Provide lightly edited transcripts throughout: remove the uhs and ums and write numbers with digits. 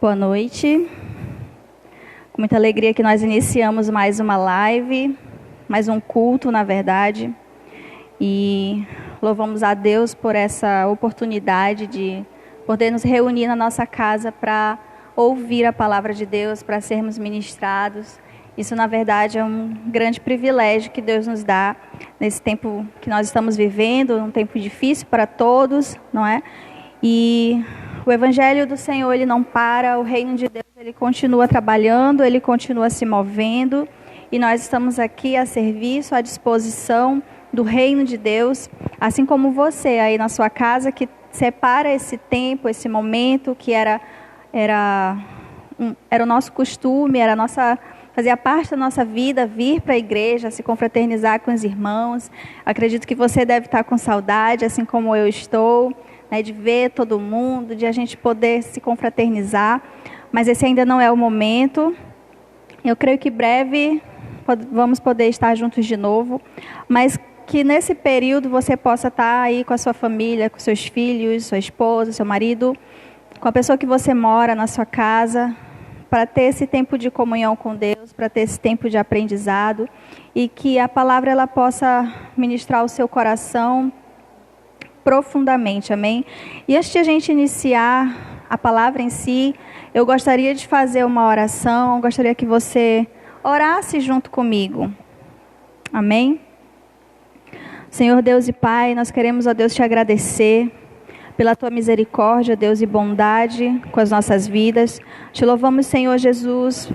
Boa noite. Com muita alegria que nós iniciamos mais uma live, mais um culto, na verdade. E louvamos a Deus por essa oportunidade de poder nos reunir na nossa casa para ouvir a palavra de Deus, para sermos ministrados. Isso, na verdade, é um grande privilégio que Deus nos dá nesse tempo que nós estamos vivendo, um tempo difícil para todos, não é? E o Evangelho do Senhor, ele não para, o reino de Deus, ele continua trabalhando, ele continua se movendo, e nós estamos aqui a serviço, à disposição do reino de Deus, assim como você aí na sua casa, que separa esse tempo, esse momento, que era o nosso costume, fazia parte da nossa vida, vir para a igreja, se confraternizar com os irmãos. Acredito que você deve estar com saudade, assim como eu estou, né, de ver todo mundo, de a gente poder se confraternizar, mas esse ainda não é o momento. Eu creio que breve vamos poder estar juntos de novo, mas que nesse período você possa estar aí com a sua família, com seus filhos, sua esposa, seu marido, com a pessoa que você mora na sua casa, para ter esse tempo de comunhão com Deus, para ter esse tempo de aprendizado, e que a palavra ela possa ministrar o seu coração profundamente, amém? E antes de a gente iniciar a palavra em si, eu gostaria de fazer uma oração, gostaria que você orasse junto comigo, amém? Senhor Deus e Pai, nós queremos, ó Deus, te agradecer pela tua misericórdia, Deus, e bondade com as nossas vidas. Te louvamos, Senhor Jesus,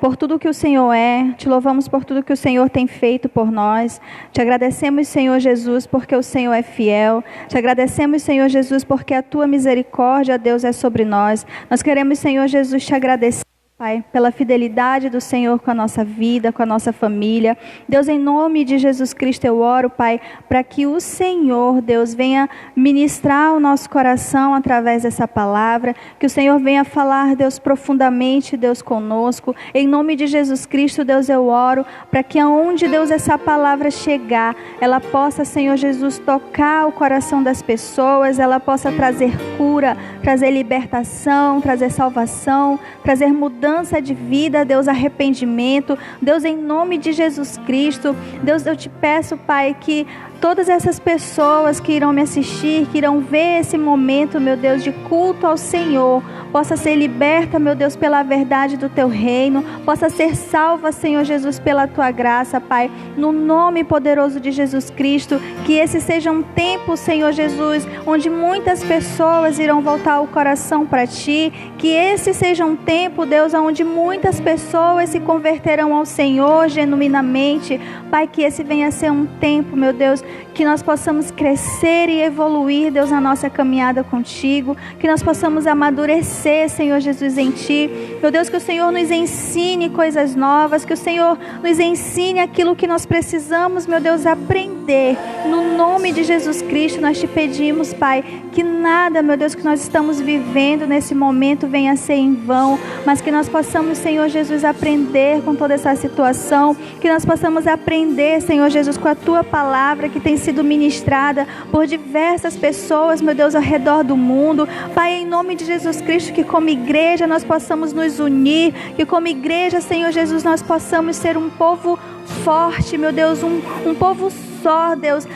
por tudo que o Senhor é, te louvamos por tudo que o Senhor tem feito por nós. Te agradecemos, Senhor Jesus, porque o Senhor é fiel. Te agradecemos, Senhor Jesus, porque a tua misericórdia, Deus, é sobre nós. Nós queremos, Senhor Jesus, te agradecer, Pai, pela fidelidade do Senhor com a nossa vida, com a nossa família. Deus, em nome de Jesus Cristo, eu oro, Pai, para que o Senhor, Deus, venha ministrar o nosso coração através dessa palavra, que o Senhor venha falar, Deus, profundamente, Deus, conosco. Em nome de Jesus Cristo, Deus, eu oro para que aonde, Deus, essa palavra chegar, ela possa, Senhor Jesus, tocar o coração das pessoas, ela possa trazer cura, trazer libertação, trazer salvação, trazer mudança de vida, Deus, arrependimento. Deus, em nome de Jesus Cristo, Deus, eu te peço, Pai, que todas essas pessoas que irão me assistir, que irão ver esse momento, meu Deus, de culto ao Senhor, possa ser liberta, meu Deus, pela verdade do teu reino, possa ser salva, Senhor Jesus, pela tua graça, Pai, no nome poderoso de Jesus Cristo. Que esse seja um tempo, Senhor Jesus, onde muitas pessoas irão voltar o coração para ti, que esse seja um tempo, Deus, onde muitas pessoas se converterão ao Senhor genuinamente, Pai, que esse venha a ser um tempo, meu Deus, que nós possamos crescer e evoluir, Deus, na nossa caminhada contigo, que nós possamos amadurecer, Senhor Jesus, em ti. Meu Deus, que o Senhor nos ensine coisas novas, que o Senhor nos ensine aquilo que nós precisamos, meu Deus, aprender. No nome de Jesus Cristo, nós te pedimos, Pai, que nada, meu Deus, que nós estamos vivendo nesse momento venha a ser em vão, mas que nós possamos, Senhor Jesus, aprender com toda essa situação, que nós possamos aprender, Senhor Jesus, com a tua palavra que tem sido ministrada por diversas pessoas, meu Deus, ao redor do mundo. Pai, em nome de Jesus Cristo, que como igreja nós possamos nos unir, que como igreja, Senhor Jesus, nós possamos ser um povo forte, meu Deus, um povo só, Deus,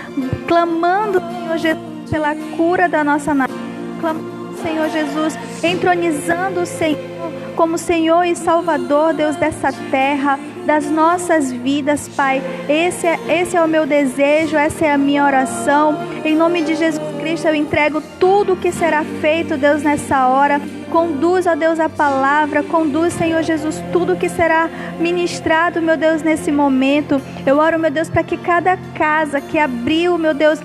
clamando, Senhor Jesus, pela cura da nossa nação, clamando, Senhor Jesus, entronizando o Senhor como Senhor e Salvador, Deus, dessa terra, das nossas vidas, Pai. Esse é o meu desejo, essa é a minha oração. Em nome de Jesus Cristo, eu entrego tudo o que será feito, Deus, nessa hora. Conduz, ó Deus, a palavra, conduz, Senhor Jesus, tudo que será ministrado, meu Deus, nesse momento. Eu oro, meu Deus, para que cada casa que abriu, meu Deus,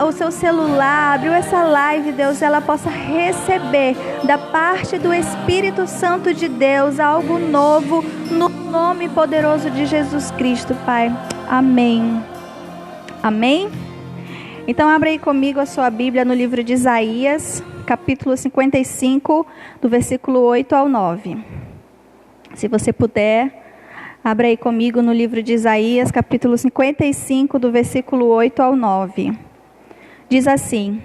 o seu celular, abriu essa live, Deus, ela possa receber da parte do Espírito Santo de Deus algo novo, no nome poderoso de Jesus Cristo, Pai. Amém. Amém? Então, abra aí comigo a sua Bíblia no livro de Isaías, capítulo 55, do versículo 8 ao 9. Se você puder, abra aí comigo no livro de Isaías, capítulo 55, do versículo 8 ao 9. Diz assim: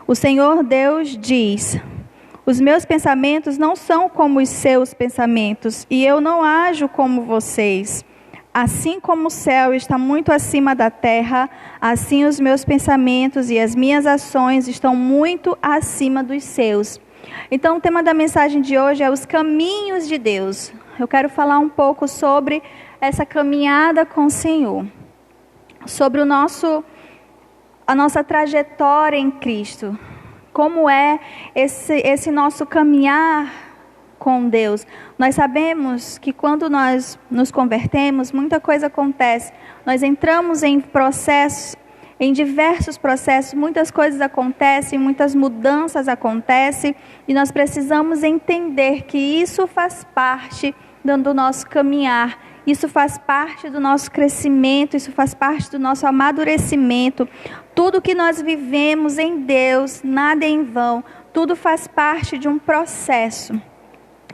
O Senhor Deus diz: Os meus pensamentos não são como os seus pensamentos, e eu não ajo como vocês. Assim como o céu está muito acima da terra, assim os meus pensamentos e as minhas ações estão muito acima dos seus. Então, o tema da mensagem de hoje é os caminhos de Deus. Eu quero falar um pouco sobre essa caminhada com o Senhor, sobre a nossa trajetória em Cristo. Como é esse nosso caminhar com Deus. Nós sabemos que quando nós nos convertemos, muita coisa acontece. Nós entramos em processos, em diversos processos, muitas coisas acontecem, muitas mudanças acontecem, e nós precisamos entender que isso faz parte do nosso caminhar, isso faz parte do nosso crescimento, isso faz parte do nosso amadurecimento. Tudo que nós vivemos em Deus, nada é em vão, tudo faz parte de um processo.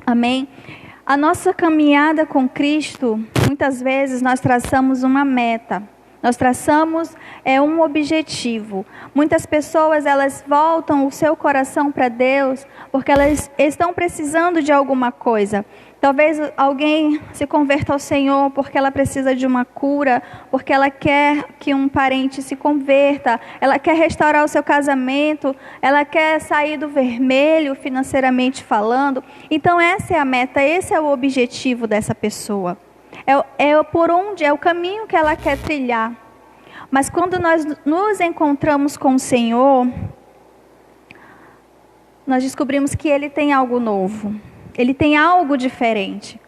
Amém? A nossa caminhada com Cristo, muitas vezes nós traçamos uma meta, nós traçamos um objetivo. Muitas pessoas, elas voltam o seu coração para Deus porque elas estão precisando de alguma coisa. Talvez alguém se converta ao Senhor porque ela precisa de uma cura, porque ela quer que um parente se converta, ela quer restaurar o seu casamento, ela quer sair do vermelho financeiramente falando. Então essa é a meta, esse é o objetivo dessa pessoa. É o caminho que ela quer trilhar. Mas quando nós nos encontramos com o Senhor, nós descobrimos que Ele tem algo novo. Ele tem algo diferente,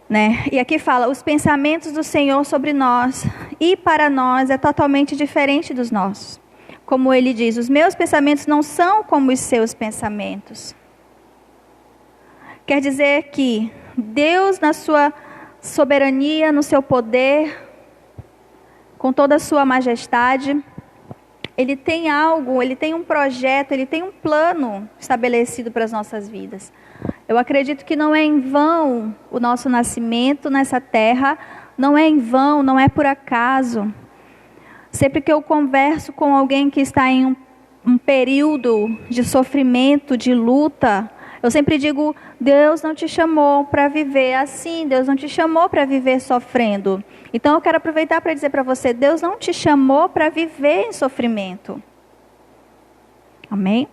né? E aqui fala, os pensamentos do Senhor sobre nós e para nós é totalmente diferente dos nossos. Como ele diz, os meus pensamentos não são como os seus pensamentos. Quer dizer que Deus, na sua soberania, no seu poder, com toda a sua majestade, Ele tem algo, Ele tem um projeto, Ele tem um plano estabelecido para as nossas vidas. Eu acredito que não é em vão o nosso nascimento nessa terra, não é em vão, não é por acaso. Sempre que eu converso com alguém que está em um período de sofrimento, de luta, eu sempre digo, Deus não te chamou para viver assim, Deus não te chamou para viver sofrendo. Então eu quero aproveitar para dizer para você, Deus não te chamou para viver em sofrimento. Amém?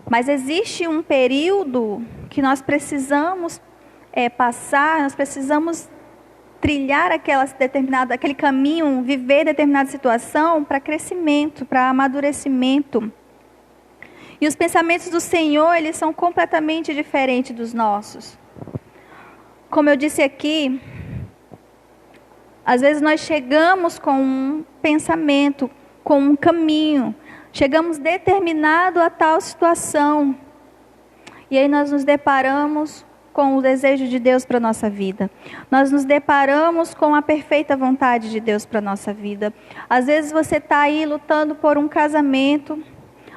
Mas existe um período que nós precisamos passar, nós precisamos trilhar aquele caminho, viver determinada situação para crescimento, para amadurecimento. E os pensamentos do Senhor, eles são completamente diferentes dos nossos. Como eu disse aqui, às vezes nós chegamos com um pensamento, com um caminho, chegamos determinado a tal situação. E aí nós nos deparamos com o desejo de Deus para a nossa vida. Nós nos deparamos com a perfeita vontade de Deus para a nossa vida. Às vezes você está aí lutando por um casamento,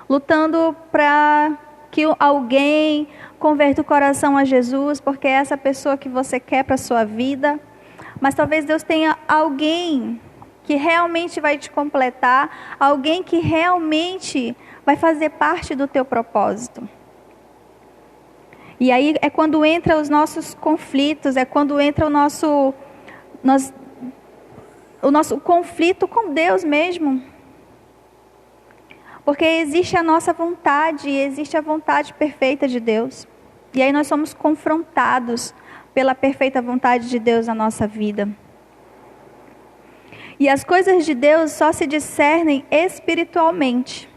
lutando para que alguém converta o coração a Jesus, porque é essa pessoa que você quer para a sua vida. Mas talvez Deus tenha alguém que realmente vai te completar, alguém que realmente vai fazer parte do teu propósito. E aí é quando entra os nossos conflitos, é quando entra o nosso conflito com Deus mesmo. Porque existe a nossa vontade, existe a vontade perfeita de Deus. E aí nós somos confrontados pela perfeita vontade de Deus na nossa vida. E as coisas de Deus só se discernem espiritualmente.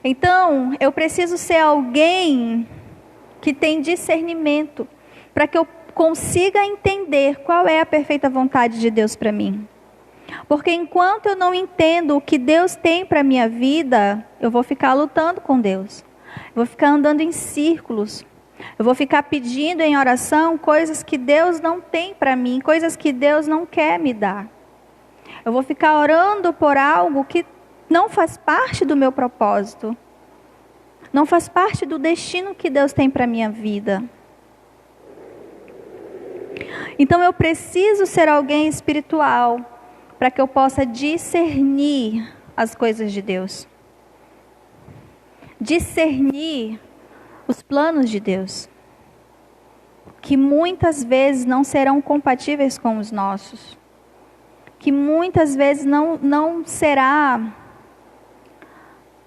Então, eu preciso ser alguém que tem discernimento, para que eu consiga entender qual é a perfeita vontade de Deus para mim. Porque enquanto eu não entendo o que Deus tem para a minha vida, eu vou ficar lutando com Deus. Eu vou ficar andando em círculos. Eu vou ficar pedindo em oração coisas que Deus não tem para mim, coisas que Deus não quer me dar. Eu vou ficar orando por algo que não faz parte do meu propósito. Não faz parte do destino que Deus tem para a minha vida. Então eu preciso ser alguém espiritual para que eu possa discernir as coisas de Deus. Discernir os planos de Deus, que muitas vezes não serão compatíveis com os nossos, que muitas vezes não será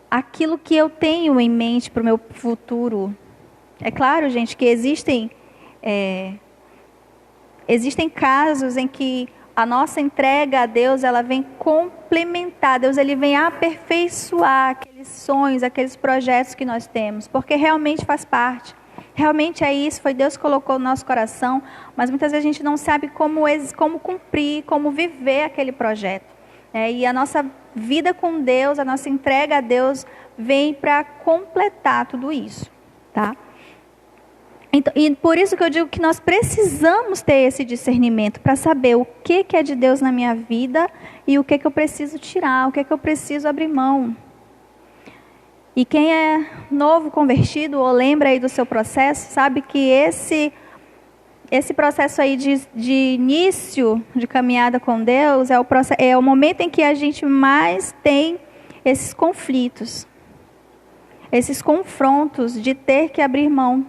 aquilo que eu tenho em mente para o meu futuro. É claro, gente, que existem casos em que a nossa entrega a Deus, ela vem complementar. Deus, ele vem aperfeiçoar aqueles sonhos, aqueles projetos que nós temos, porque realmente faz parte. Realmente é isso, foi Deus que colocou no nosso coração, mas muitas vezes a gente não sabe como cumprir, como viver aquele projeto. E a nossa vida com Deus, a nossa entrega a Deus, vem para completar tudo isso, tá? Então, e por isso que eu digo que nós precisamos ter esse discernimento para saber o que é de Deus na minha vida e o que eu preciso tirar, o que eu preciso abrir mão. E quem é novo convertido ou lembra aí do seu processo, sabe que esse processo aí de início de caminhada com Deus é o momento em que a gente mais tem esses conflitos, esses confrontos de ter que abrir mão.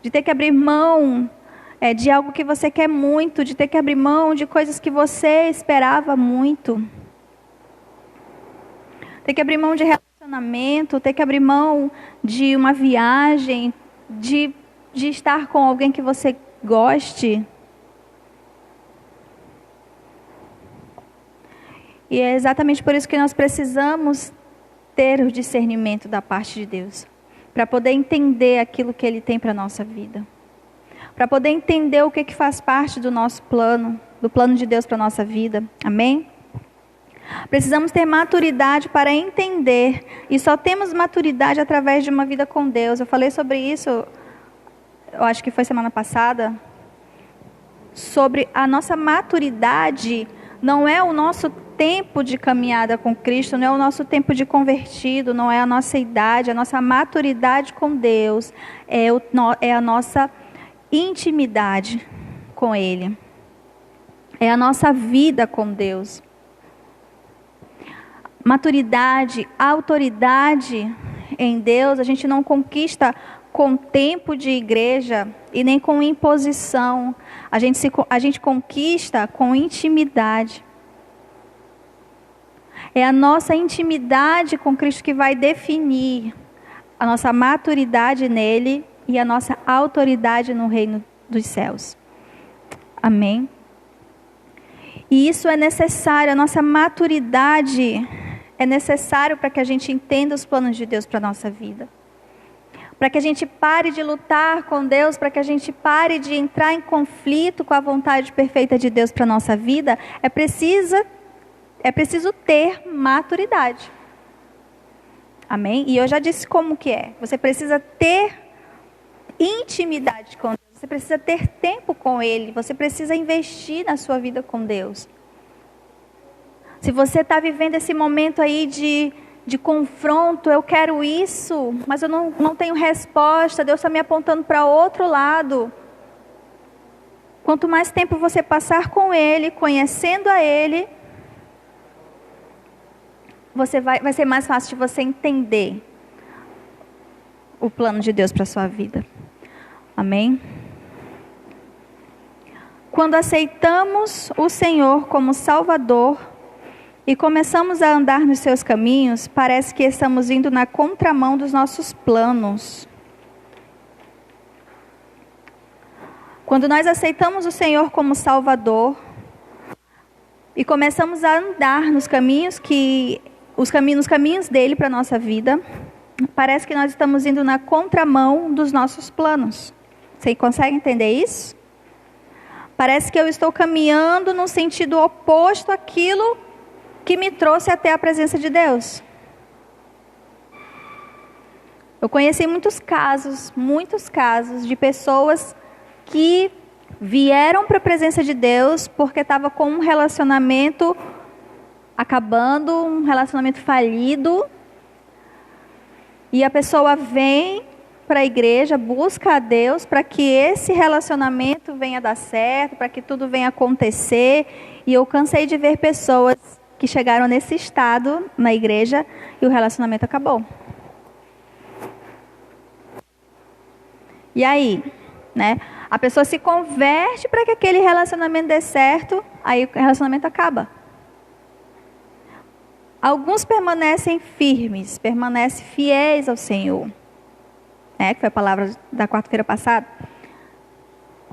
De ter que abrir mão de algo que você quer muito, de ter que abrir mão de coisas que você esperava muito. Ter que abrir mão de relacionamento, ter que abrir mão de uma viagem, de estar com alguém que você goste. E é exatamente por isso que nós precisamos ter o discernimento da parte de Deus, para poder entender aquilo que Ele tem para a nossa vida, para poder entender o que faz parte do nosso plano, do plano de Deus para a nossa vida. Amém? Precisamos ter maturidade para entender, e só temos maturidade através de uma vida com Deus. Eu falei sobre isso, eu acho que foi semana passada, sobre a nossa maturidade. Não é o nosso tempo de caminhada com Cristo, não é o nosso tempo de convertido, não é a nossa idade, a nossa maturidade com Deus, é a nossa intimidade com Ele, é a nossa vida com Deus. Maturidade, autoridade em Deus, a gente não conquista com tempo de igreja e nem com imposição. A gente conquista com intimidade. É a nossa intimidade com Cristo que vai definir a nossa maturidade nele e a nossa autoridade no reino dos céus. Amém? E isso é necessário, a nossa maturidade é necessário para que a gente entenda os planos de Deus para a nossa vida. Para que a gente pare de lutar com Deus, para que a gente pare de entrar em conflito com a vontade perfeita de Deus para a nossa vida, é preciso ter maturidade. Amém? E eu já disse como que é. Você precisa ter intimidade com Deus. Você precisa ter tempo com Ele. Você precisa investir na sua vida com Deus. Se você está vivendo esse momento aí de confronto, eu quero isso, mas eu não tenho resposta, Deus está me apontando para outro lado. Quanto mais tempo você passar com Ele, conhecendo a Ele, vai ser mais fácil de você entender o plano de Deus para a sua vida. Amém? Quando aceitamos o Senhor como Salvador e começamos a andar nos seus caminhos, parece que estamos indo na contramão dos nossos planos. Quando nós aceitamos o Senhor como Salvador e começamos a andar nos caminhos dele para a nossa vida, parece que nós estamos indo na contramão dos nossos planos. Você consegue entender isso? Parece que eu estou caminhando no sentido oposto àquilo que me trouxe até a presença de Deus. Eu conheci muitos casos de pessoas que vieram para a presença de Deus porque estava com um relacionamento acabando, um relacionamento falido, e a pessoa vem para a igreja, busca a Deus para que esse relacionamento venha dar certo, para que tudo venha acontecer. E eu cansei de ver pessoas que chegaram nesse estado na igreja e o relacionamento acabou. E aí, né? A pessoa se converte para que aquele relacionamento dê certo, aí o relacionamento acaba. Alguns permanecem firmes, permanecem fiéis ao Senhor, né? Que foi a palavra da quarta-feira passada.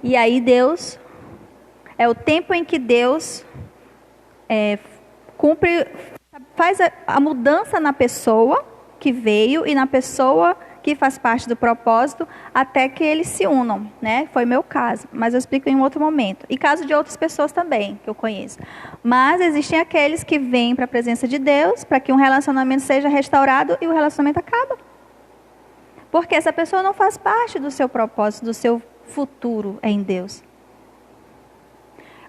E aí Deus, é o tempo em que Deus faz a mudança na pessoa que veio e na pessoa que faz parte do propósito, até que eles se unam, né? Foi meu caso, mas eu explico em um outro momento. E caso de outras pessoas também, que eu conheço. Mas existem aqueles que vêm para a presença de Deus, para que um relacionamento seja restaurado e o relacionamento acaba. Porque essa pessoa não faz parte do seu propósito, do seu futuro em Deus.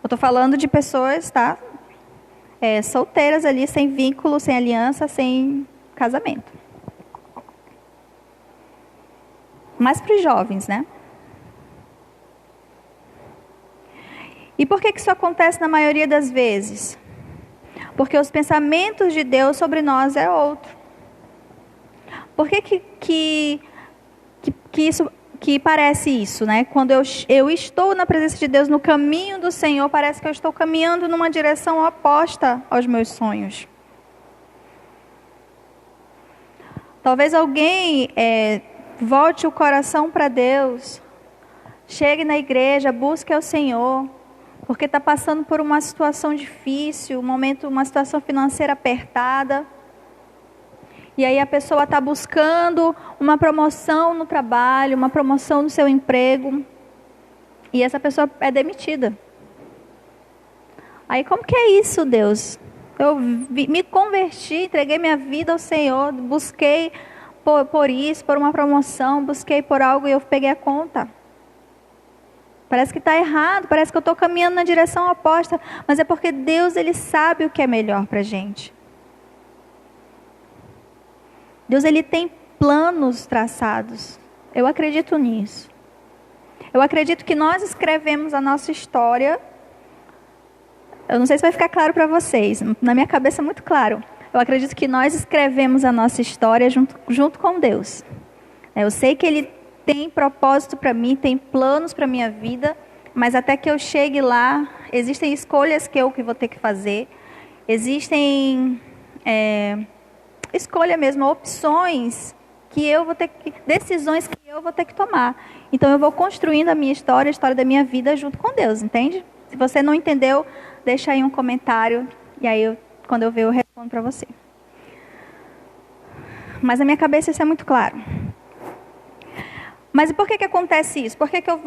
Eu estou falando de pessoas, tá? Solteiras ali, sem vínculo, sem aliança, sem casamento. Mas para os jovens, né? E por que isso acontece na maioria das vezes? Porque os pensamentos de Deus sobre nós é outro. Por que parece isso, né? Quando eu estou na presença de Deus, no caminho do Senhor, parece que eu estou caminhando numa direção oposta aos meus sonhos. Talvez alguém volte o coração para Deus, chegue na igreja, busque ao Senhor, porque está passando por uma situação difícil, uma situação financeira apertada. E aí a pessoa está buscando uma promoção no trabalho, uma promoção no seu emprego, e essa pessoa é demitida. Aí como que é isso, Deus? Eu me converti, entreguei minha vida ao Senhor, busquei por isso, por uma promoção, busquei por algo e eu peguei a conta. Parece que está errado, parece que eu estou caminhando na direção oposta, mas é porque Deus, Ele sabe o que é melhor para a gente. Deus, Ele tem planos traçados. Eu acredito nisso. Eu acredito que nós escrevemos a nossa história. Eu não sei se vai ficar claro para vocês. Na minha cabeça é muito claro. Eu acredito que nós escrevemos a nossa história junto com Deus. Eu sei que Ele tem propósito para mim, tem planos para a minha vida, mas até que eu chegue lá, existem escolhas que eu vou ter que fazer. Existem escolha mesmo, opções que eu vou ter que, decisões que eu vou ter que tomar. Então eu vou construindo a minha história, a história da minha vida junto com Deus, entende? Se você não entendeu, deixa aí um comentário e aí quando eu ver eu respondo para você. Mas na minha cabeça isso é muito claro. Mas e por que acontece isso? Por que eu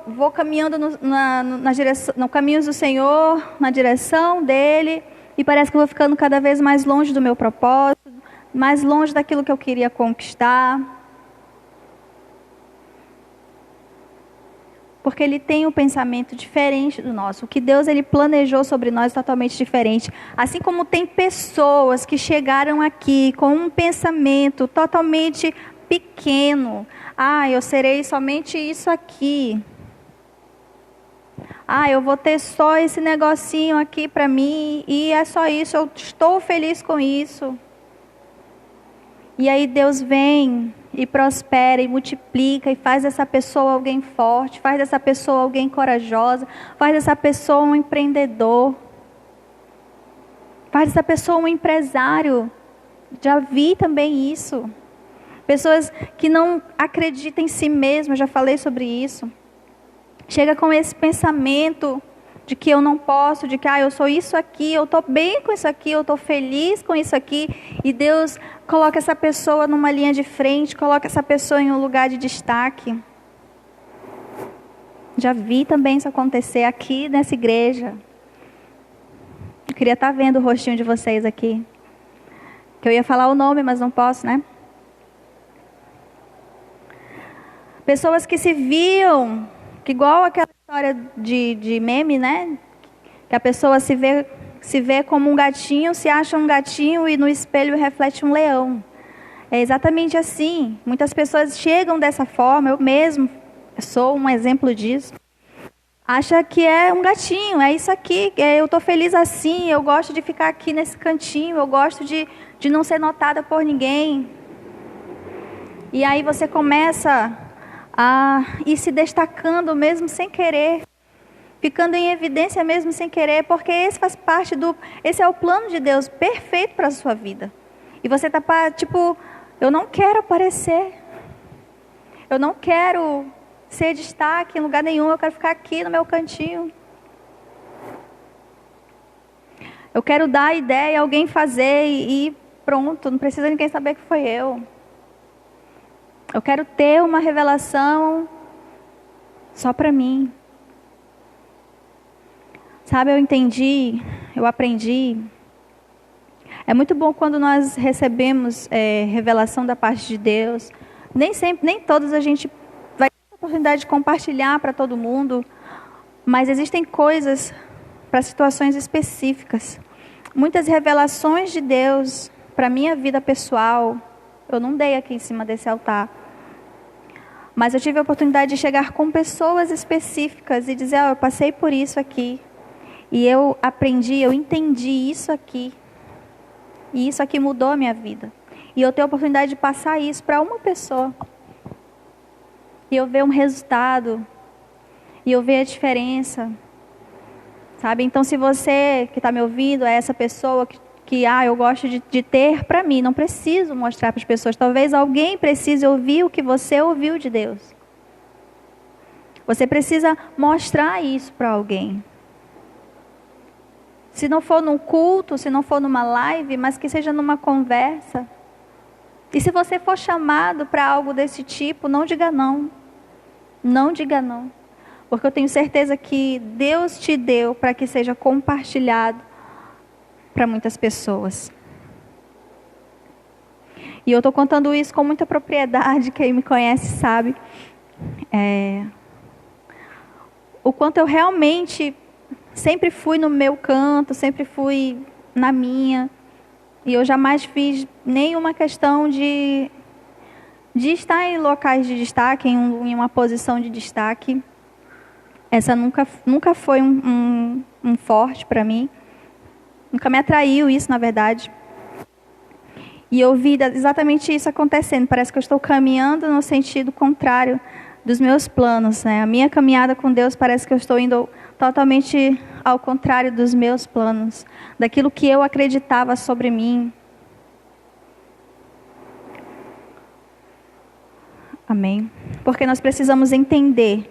vou caminhando na direção, no caminhos do Senhor, na direção dEle, e parece que eu vou ficando cada vez mais longe do meu propósito, mais longe daquilo que eu queria conquistar? Porque Ele tem um pensamento diferente do nosso. O que Deus Ele planejou sobre nós é totalmente diferente. Assim como tem pessoas que chegaram aqui com um pensamento totalmente pequeno. Eu serei somente isso aqui. Eu vou ter só esse negocinho aqui para mim e é só isso, eu estou feliz com isso. E aí Deus vem e prospera e multiplica e faz dessa pessoa alguém forte, faz dessa pessoa alguém corajosa, faz dessa pessoa um empreendedor, faz dessa pessoa um empresário. Já vi também isso. Pessoas que não acreditam em si mesmas, já falei sobre isso. Chega com esse pensamento de que eu não posso, de que eu sou isso aqui, eu estou bem com isso aqui, eu estou feliz com isso aqui. E Deus coloca essa pessoa numa linha de frente, coloca essa pessoa em um lugar de destaque. Já vi também isso acontecer aqui nessa igreja. Eu queria estar vendo o rostinho de vocês aqui. Que eu ia falar o nome, mas não posso, né? Pessoas que se viam, que igual aquela história de meme, né? Que a pessoa se vê como um gatinho, se acha um gatinho e no espelho reflete um leão. É exatamente assim. Muitas pessoas chegam dessa forma, eu mesmo sou um exemplo disso. Acha que é um gatinho, é isso aqui, eu estou feliz assim, eu gosto de ficar aqui nesse cantinho, eu gosto de não ser notada por ninguém. E aí você começa a ir se destacando mesmo sem querer, ficando em evidência mesmo sem querer, porque esse é o plano de Deus perfeito para a sua vida. E você está tipo, eu não quero aparecer, eu não quero ser destaque em lugar nenhum, eu quero ficar aqui no meu cantinho. Eu quero dar a ideia, alguém fazer e pronto, não precisa ninguém saber que foi eu. Eu quero ter uma revelação só para mim. Sabe, eu aprendi. É muito bom quando nós recebemos revelação da parte de Deus. Nem todos a gente vai ter a oportunidade de compartilhar para todo mundo, mas existem coisas para situações específicas. Muitas revelações de Deus para a minha vida pessoal, eu não dei aqui em cima desse altar. Mas eu tive a oportunidade de chegar com pessoas específicas e dizer, eu passei por isso aqui. E eu aprendi, eu entendi isso aqui. E isso aqui mudou a minha vida. E eu tenho a oportunidade de passar isso para uma pessoa. E eu ver um resultado. E eu ver a diferença. Sabe? Então, se você que está me ouvindo é essa pessoa que eu gosto de ter para mim, não preciso mostrar para as pessoas. Talvez alguém precise ouvir o que você ouviu de Deus. Você precisa mostrar isso para alguém. Se não for num culto, se não for numa live, mas que seja numa conversa. E se você for chamado para algo desse tipo, não diga não. Não diga não. Porque eu tenho certeza que Deus te deu para que seja compartilhado para muitas pessoas. E eu estou contando isso com muita propriedade, quem me conhece sabe. O quanto eu realmente sempre fui no meu canto, sempre fui na minha. E eu jamais fiz nenhuma questão de estar em locais de destaque, em uma posição de destaque. Essa nunca foi um forte para mim. Nunca me atraiu isso, na verdade. E eu vi exatamente isso acontecendo. Parece que eu estou caminhando no sentido contrário dos meus planos, né? A minha caminhada com Deus parece que eu estou indo totalmente ao contrário dos meus planos, daquilo que eu acreditava sobre mim. Amém? Porque nós precisamos entender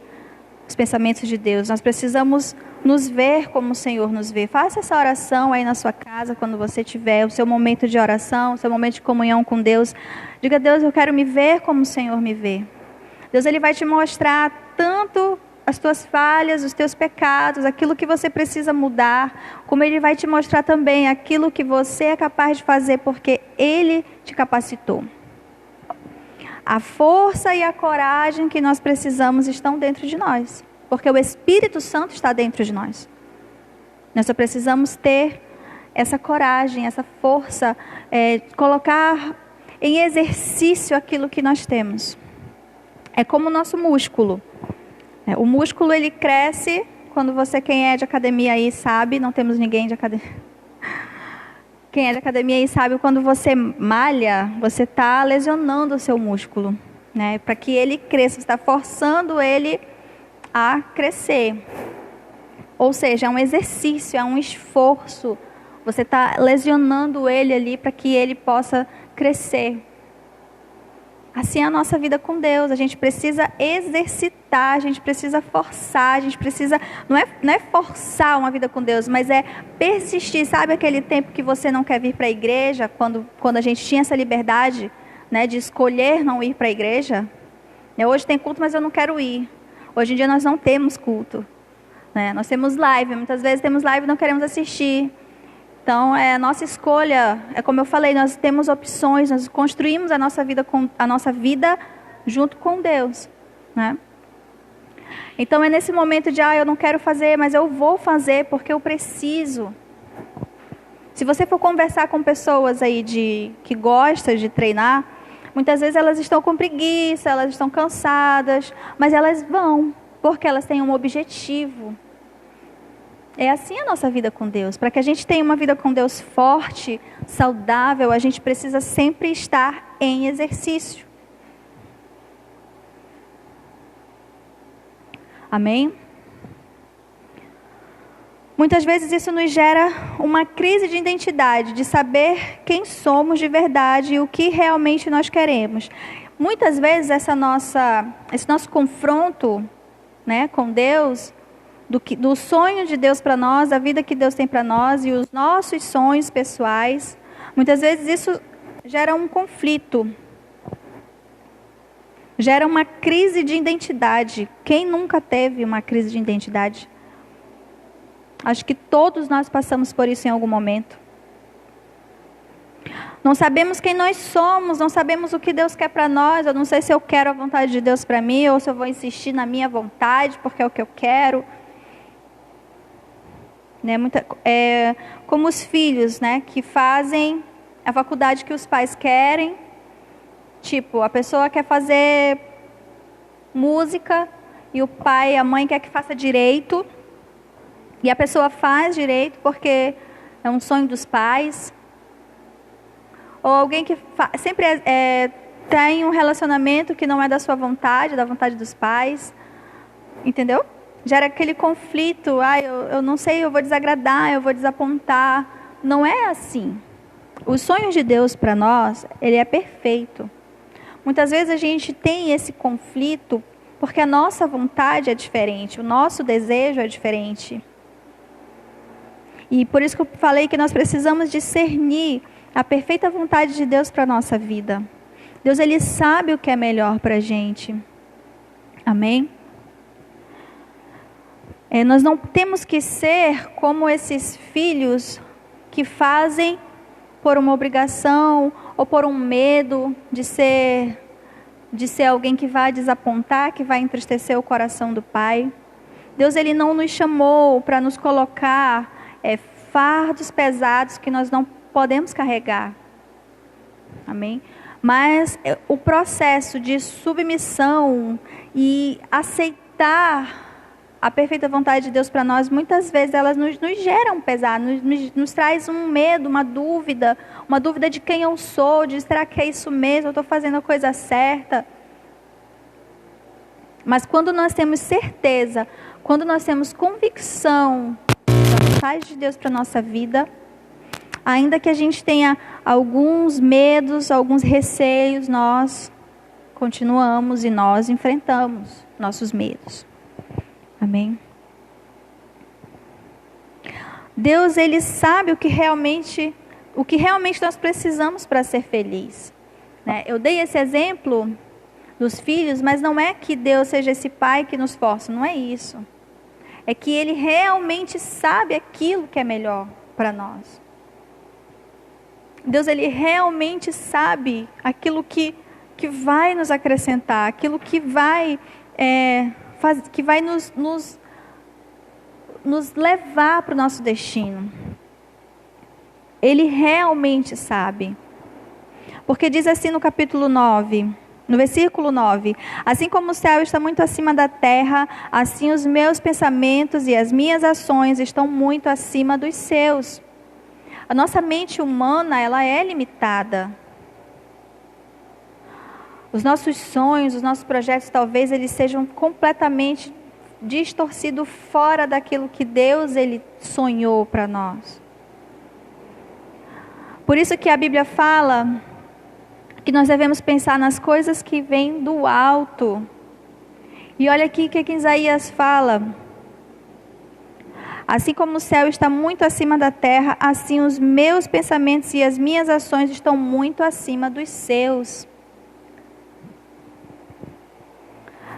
os pensamentos de Deus, nós precisamos nos ver como o Senhor nos vê. Faça essa oração aí na sua casa, quando você tiver o seu momento de oração, o seu momento de comunhão com Deus. Diga, Deus, eu quero me ver como o Senhor me vê. Deus, Ele vai te mostrar tanto as tuas falhas, os teus pecados, aquilo que você precisa mudar, como Ele vai te mostrar também aquilo que você é capaz de fazer, porque Ele te capacitou. A força e a coragem que nós precisamos estão dentro de nós, porque o Espírito Santo está dentro de nós. Nós só precisamos ter essa coragem, essa força, colocar em exercício aquilo que nós temos. É como o nosso músculo. O músculo, ele cresce, quem é de academia aí sabe, não temos ninguém de academia. Quem é de academia aí sabe, quando você malha, você está lesionando o seu músculo, né? Para que ele cresça, você está forçando ele a crescer. Ou seja, é um exercício, é um esforço. Você está lesionando ele ali para que ele possa crescer. Assim é a nossa vida com Deus. A gente precisa exercitar, a gente precisa forçar, a gente precisa... Não é forçar uma vida com Deus, mas é persistir. Sabe aquele tempo que você não quer vir para a igreja, quando a gente tinha essa liberdade, né, de escolher não ir para a igreja? Hoje tem culto, mas eu não quero ir. Hoje em dia nós não temos culto, né? Nós temos live, muitas vezes temos live e não queremos assistir. Então, a nossa escolha, como eu falei, nós temos opções, nós construímos a nossa vida junto com Deus, né? Então, é nesse momento de, eu não quero fazer, mas eu vou fazer porque eu preciso. Se você for conversar com pessoas aí que gostam de treinar, muitas vezes elas estão com preguiça, elas estão cansadas, mas elas vão, porque elas têm um objetivo. É assim a nossa vida com Deus. Para que a gente tenha uma vida com Deus forte, saudável, a gente precisa sempre estar em exercício. Amém? Muitas vezes isso nos gera uma crise de identidade, de saber quem somos de verdade e o que realmente nós queremos. Muitas vezes esse nosso confronto, né, com Deus, do sonho de Deus para nós, da vida que Deus tem para nós e os nossos sonhos pessoais, muitas vezes isso gera um conflito, gera uma crise de identidade. Quem nunca teve uma crise de identidade? Acho que todos nós passamos por isso em algum momento. Não sabemos quem nós somos, não sabemos o que Deus quer para nós. Eu não sei se eu quero a vontade de Deus para mim ou se eu vou insistir na minha vontade porque é o que eu quero. Né? Como os filhos, né, que fazem a faculdade que os pais querem. Tipo, a pessoa quer fazer música e o pai e a mãe quer que faça direito. E a pessoa faz direito porque é um sonho dos pais. Ou alguém que sempre tem um relacionamento que não é da sua vontade, da vontade dos pais. Entendeu? Gera aquele conflito. Eu não sei, eu vou desagradar, eu vou desapontar. Não é assim. Os sonhos de Deus para nós, ele é perfeito. Muitas vezes a gente tem esse conflito porque a nossa vontade é diferente, o nosso desejo é diferente. E por isso que eu falei que nós precisamos discernir a perfeita vontade de Deus para a nossa vida. Deus, ele sabe o que é melhor para a gente. Amém? Nós não temos que ser como esses filhos que fazem por uma obrigação ou por um medo de ser alguém que vai desapontar, que vai entristecer o coração do pai. Deus, ele não nos chamou para nos colocar fardos pesados que nós não podemos carregar. Amém? Mas o processo de submissão e aceitar a perfeita vontade de Deus para nós, muitas vezes elas nos geram pesado, nos traz um medo, uma dúvida de quem eu sou, de será que é isso mesmo, eu estou fazendo a coisa certa. Mas quando nós temos certeza, quando nós temos convicção da vontade de Deus para a nossa vida, ainda que a gente tenha alguns medos, alguns receios, nós continuamos e nós enfrentamos nossos medos. Amém? Deus, ele sabe o que realmente nós precisamos para ser feliz. Né? Eu dei esse exemplo dos filhos, mas não é que Deus seja esse pai que nos força, não é isso. É que ele realmente sabe aquilo que é melhor para nós. Deus, ele realmente sabe aquilo que vai nos acrescentar, aquilo que vai nos levar para o nosso destino. Ele realmente sabe. Porque diz assim no capítulo 9, no versículo 9: assim como o céu está muito acima da terra, assim os meus pensamentos e as minhas ações estão muito acima dos seus. A nossa mente humana, ela é limitada. Os nossos sonhos, os nossos projetos, talvez eles sejam completamente distorcidos fora daquilo que Deus ele sonhou para nós. Por isso que a Bíblia fala que nós devemos pensar nas coisas que vêm do alto. E olha aqui o que Isaías fala. Assim como o céu está muito acima da terra, assim os meus pensamentos e as minhas ações estão muito acima dos seus.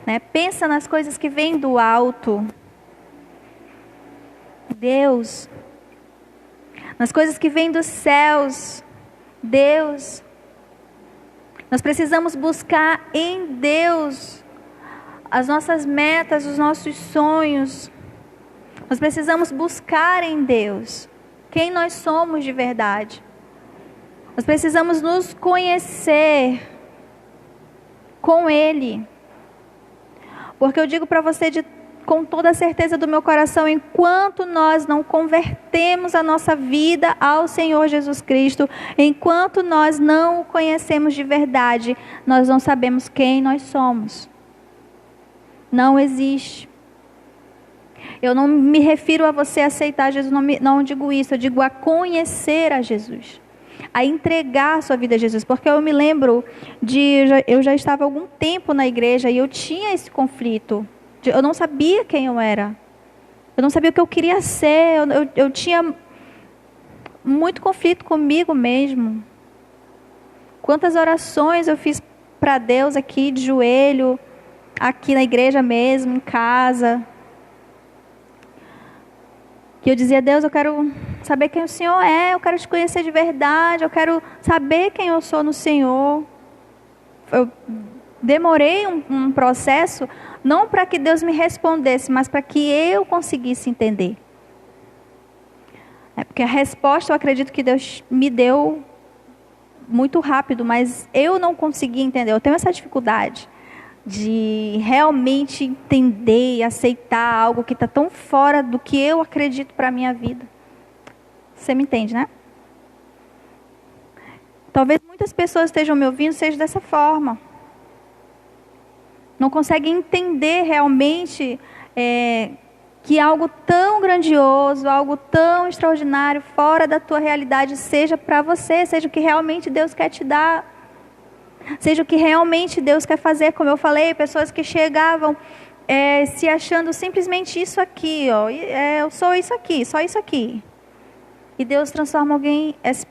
Né? Pensa nas coisas que vêm do alto. Deus. Nas coisas que vêm dos céus. Deus. Nós precisamos buscar em Deus as nossas metas, os nossos sonhos. Nós precisamos buscar em Deus quem nós somos de verdade. Nós precisamos nos conhecer com Ele. Porque eu digo para você com toda a certeza do meu coração, enquanto nós não convertemos a nossa vida ao Senhor Jesus Cristo, enquanto nós não o conhecemos de verdade, nós não sabemos quem nós somos. Não existe. Eu não me refiro a você aceitar Jesus, não digo isso, eu digo a conhecer a Jesus. A entregar a sua vida a Jesus. Porque eu me lembro eu já estava há algum tempo na igreja e eu tinha esse conflito. Eu não sabia quem eu era. Eu não sabia o que eu queria ser. Eu tinha muito conflito comigo mesmo. Quantas orações eu fiz para Deus aqui de joelho, aqui na igreja mesmo, em casa. Que eu dizia: Deus, eu quero saber quem o Senhor é, eu quero te conhecer de verdade, eu quero saber quem eu sou no Senhor. Eu demorei um processo, não para que Deus me respondesse, mas para que eu conseguisse entender. Porque a resposta eu acredito que Deus me deu muito rápido, mas eu não consegui entender. Eu tenho essa dificuldade de realmente entender e aceitar algo que está tão fora do que eu acredito para a minha vida. Você me entende, né? Talvez muitas pessoas estejam me ouvindo, seja dessa forma. Não conseguem entender realmente que algo tão grandioso, algo tão extraordinário, fora da tua realidade, seja para você, seja o que realmente Deus quer te dar. Seja o que realmente Deus quer fazer. Como eu falei, pessoas que chegavam se achando simplesmente isso aqui, ó, eu sou isso aqui, só isso aqui. E Deus transforma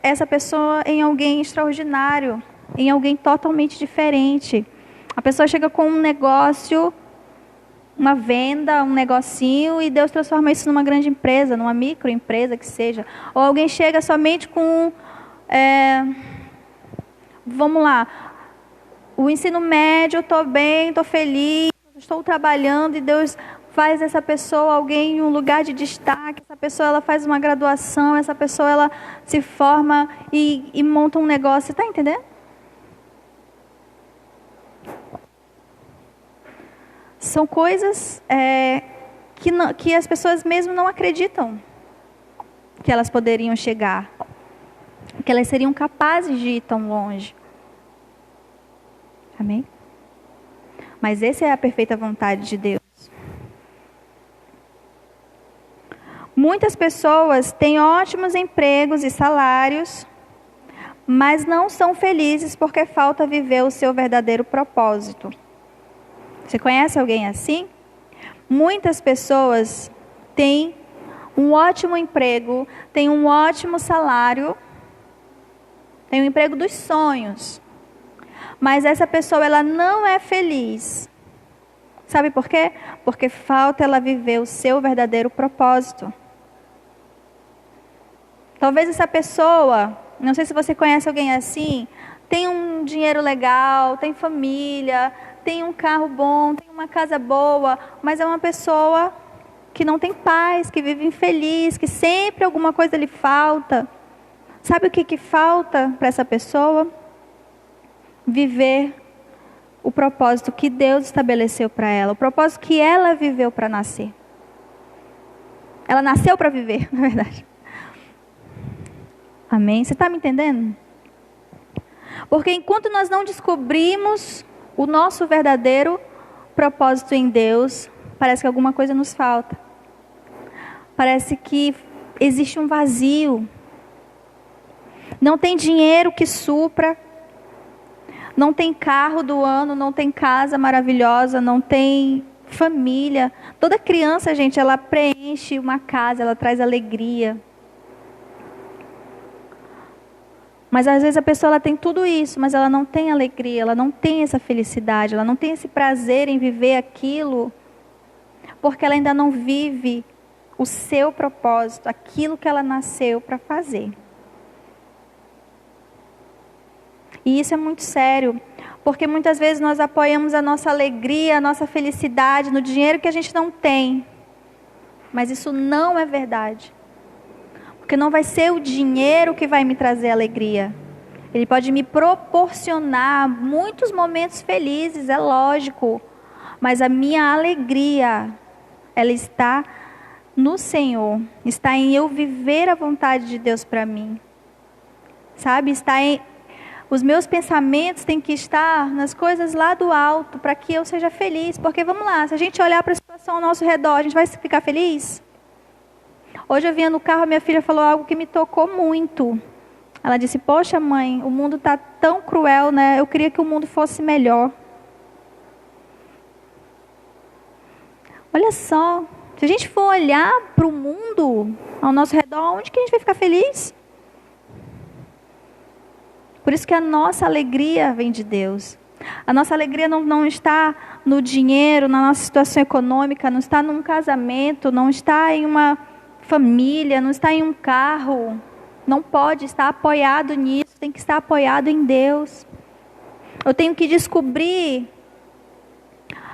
essa pessoa em alguém extraordinário, em alguém totalmente diferente. A pessoa chega com um negócio, uma venda, um negocinho, e Deus transforma isso numa grande empresa, numa microempresa que seja. Ou alguém chega somente com, vamos lá, o ensino médio, estou bem, estou feliz, estou trabalhando, e Deus faz essa pessoa alguém em um lugar de destaque. Essa pessoa ela faz uma graduação, essa pessoa ela se forma e monta um negócio. Você está entendendo? São coisas que as pessoas mesmo não acreditam que elas poderiam chegar, que elas seriam capazes de ir tão longe. Amém? Mas essa é a perfeita vontade de Deus. Muitas pessoas têm ótimos empregos e salários, mas não são felizes porque falta viver o seu verdadeiro propósito. Você conhece alguém assim? Muitas pessoas têm um ótimo emprego, têm um ótimo salário, têm um emprego dos sonhos. Mas essa pessoa ela não é feliz. Sabe por quê? Porque falta ela viver o seu verdadeiro propósito. Talvez essa pessoa, não sei se você conhece alguém assim, tem um dinheiro legal, tem família, tem um carro bom, tem uma casa boa, mas é uma pessoa que não tem paz, que vive infeliz, que sempre alguma coisa lhe falta. Sabe o que falta para essa pessoa? Viver o propósito que Deus estabeleceu para ela, o propósito que ela viveu para nascer. Ela nasceu para viver, na verdade. Amém? Você está me entendendo? Porque enquanto nós não descobrimos o nosso verdadeiro propósito em Deus, parece que alguma coisa nos falta. Parece que existe um vazio. Não tem dinheiro que supra. Não tem carro do ano, não tem casa maravilhosa, não tem família. Toda criança, gente, ela preenche uma casa, ela traz alegria. Mas às vezes a pessoa ela tem tudo isso, mas ela não tem alegria, ela não tem essa felicidade, ela não tem esse prazer em viver aquilo, porque ela ainda não vive o seu propósito, aquilo que ela nasceu para fazer. E isso é muito sério, porque muitas vezes nós apoiamos a nossa alegria, a nossa felicidade no dinheiro que a gente não tem. Mas isso não é verdade. Porque não vai ser o dinheiro que vai me trazer alegria. Ele pode me proporcionar muitos momentos felizes, é lógico. Mas a minha alegria, ela está no Senhor. Está em eu viver a vontade de Deus para mim. Sabe? Está em Os meus pensamentos têm que estar nas coisas lá do alto, para que eu seja feliz. Porque, vamos lá, se a gente olhar para a situação ao nosso redor, a gente vai ficar feliz? Hoje eu vinha no carro, minha filha falou algo que me tocou muito. Ela disse, poxa mãe, o mundo está tão cruel, né? Eu queria que o mundo fosse melhor. Olha só, se a gente for olhar para o mundo ao nosso redor, onde que a gente vai ficar feliz? Por isso que a nossa alegria vem de Deus. A nossa alegria não está no dinheiro, na nossa situação econômica, não está num casamento, não está em uma família, não está em um carro. Não pode estar apoiado nisso, tem que estar apoiado em Deus. Eu tenho que descobrir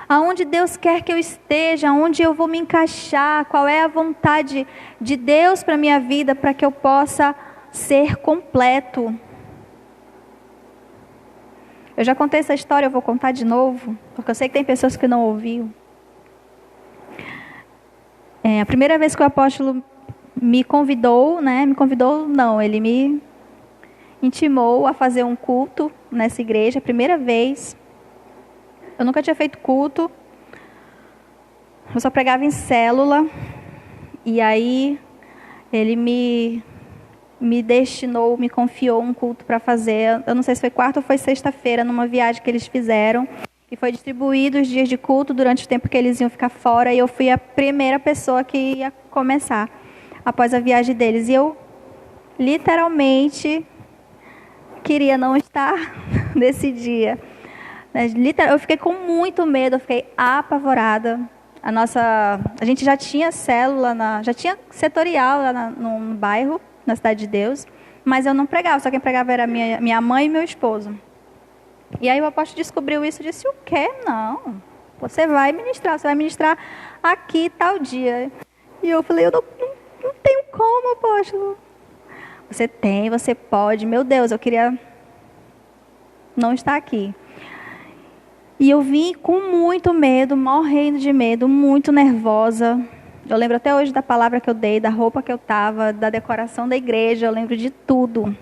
aonde Deus quer que eu esteja, aonde eu vou me encaixar, qual é a vontade de Deus para a minha vida, para que eu possa ser completo. Eu já contei essa história, eu vou contar de novo, porque eu sei que tem pessoas que não ouviram. A primeira vez que o apóstolo me convidou, ele me intimou a fazer um culto nessa igreja, a primeira vez. Eu nunca tinha feito culto, eu só pregava em célula, e aí ele me destinou, me confiou um culto para fazer, eu não sei se foi quarta ou foi sexta-feira, numa viagem que eles fizeram, e foi distribuído os dias de culto durante o tempo que eles iam ficar fora, e eu fui a primeira pessoa que ia começar, após a viagem deles, e eu literalmente queria não estar nesse dia. Eu fiquei com muito medo, eu fiquei apavorada. A gente já tinha célula, já tinha setorial lá no bairro, na Cidade de Deus, mas eu não pregava, só quem pregava era minha mãe e meu esposo. E aí o apóstolo descobriu isso e disse, o quê? Não, você vai ministrar aqui tal dia. E eu falei, eu não tenho como, apóstolo. Você tem, você pode, meu Deus, eu queria não estar aqui. E eu vim com muito medo, morrendo de medo, muito nervosa. Eu lembro até hoje da palavra que eu dei, da roupa que eu estava, da decoração da igreja, eu lembro de tudo.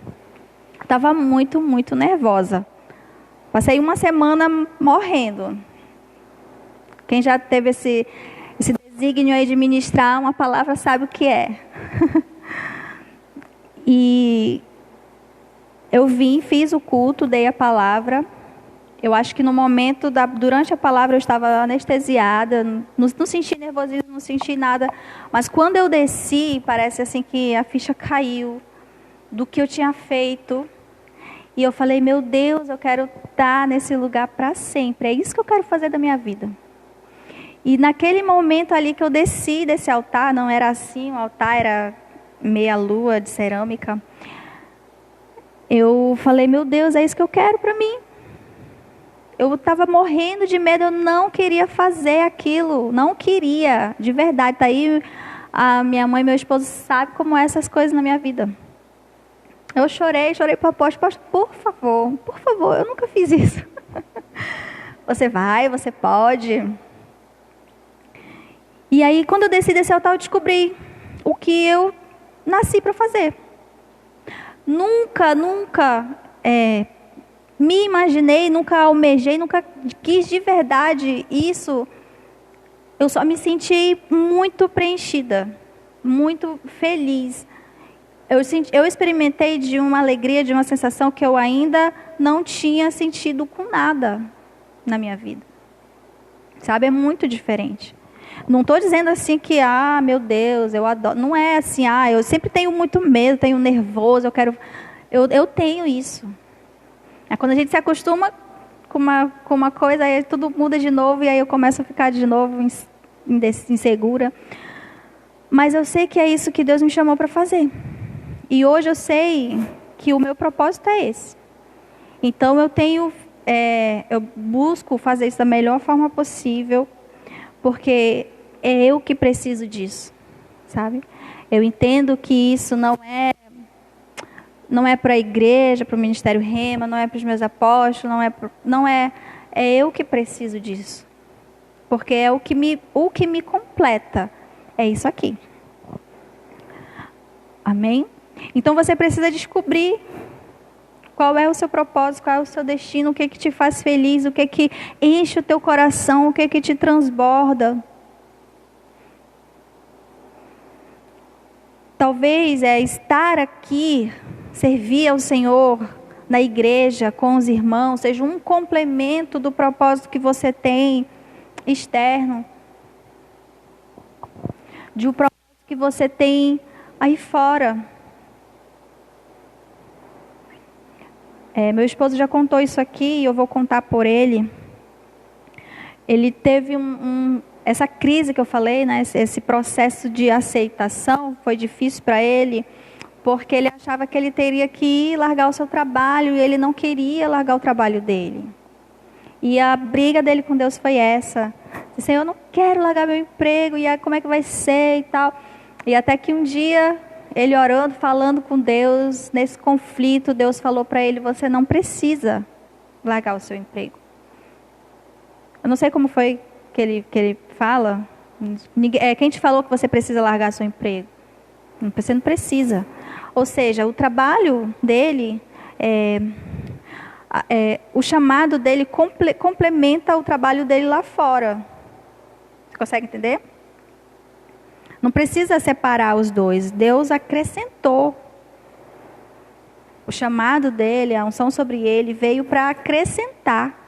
Estava muito, muito nervosa. Passei uma semana morrendo. Quem já teve esse desígnio aí de ministrar uma palavra sabe o que é. E eu fiz o culto, dei a palavra. Eu acho que no momento, durante a palavra, eu estava anestesiada, não senti nervosismo, não senti nada. Mas quando eu desci, parece assim que a ficha caiu do que eu tinha feito. E eu falei, meu Deus, eu quero estar nesse lugar para sempre. É isso que eu quero fazer da minha vida. E naquele momento ali que eu desci desse altar, não era assim, o altar era meia lua de cerâmica. Eu falei, meu Deus, é isso que eu quero para mim. Eu estava morrendo de medo, eu não queria fazer aquilo, não queria, de verdade. Está aí, a minha mãe e meu esposo sabem como é essas coisas na minha vida. Eu chorei para o apóstolo, por favor, eu nunca fiz isso. Você vai, você pode. E aí, quando eu desci desse altar, eu descobri o que eu nasci para fazer. Nunca me imaginei, nunca almejei, nunca quis de verdade isso. Eu só me senti muito preenchida, muito feliz. Eu experimentei de uma alegria, de uma sensação que eu ainda não tinha sentido com nada na minha vida. Sabe, é muito diferente. Não estou dizendo assim que, meu Deus, eu adoro. Não é assim, eu sempre tenho muito medo, tenho nervoso, eu tenho isso. Quando a gente se acostuma com uma coisa, aí tudo muda de novo, e aí eu começo a ficar de novo insegura. Mas eu sei que é isso que Deus me chamou para fazer. E hoje eu sei que o meu propósito é esse. Então eu busco fazer isso da melhor forma possível, porque é eu que preciso disso, sabe? Eu entendo que isso não é para a igreja, para o Ministério Rema, não é para os meus apóstolos, é eu que preciso disso. Porque é o que me completa, é isso aqui. Amém? Então você precisa descobrir Qual é o seu propósito? Qual é o seu destino? O que te faz feliz? O que enche o teu coração? O que te transborda? Talvez estar aqui, servir ao Senhor na igreja, com os irmãos, seja um complemento do propósito que você tem externo, de um propósito que você tem aí fora. Meu esposo já contou isso aqui e eu vou contar por ele. Ele teve essa crise que eu falei, né? Esse processo de aceitação foi difícil para ele, porque ele achava que ele teria que largar o seu trabalho e ele não queria largar o trabalho dele. E a briga dele com Deus foi essa. Disse, eu não quero largar meu emprego, e aí como é que vai ser e tal. E até que um dia, ele orando, falando com Deus, nesse conflito, Deus falou para ele, você não precisa largar o seu emprego. Eu não sei como foi que ele fala. Quem te falou que você precisa largar seu emprego? Você não precisa. Ou seja, o trabalho dele, o chamado dele complementa o trabalho dele lá fora. Você consegue entender? Não precisa separar os dois. Deus acrescentou. O chamado dele, a unção sobre ele, veio para acrescentar.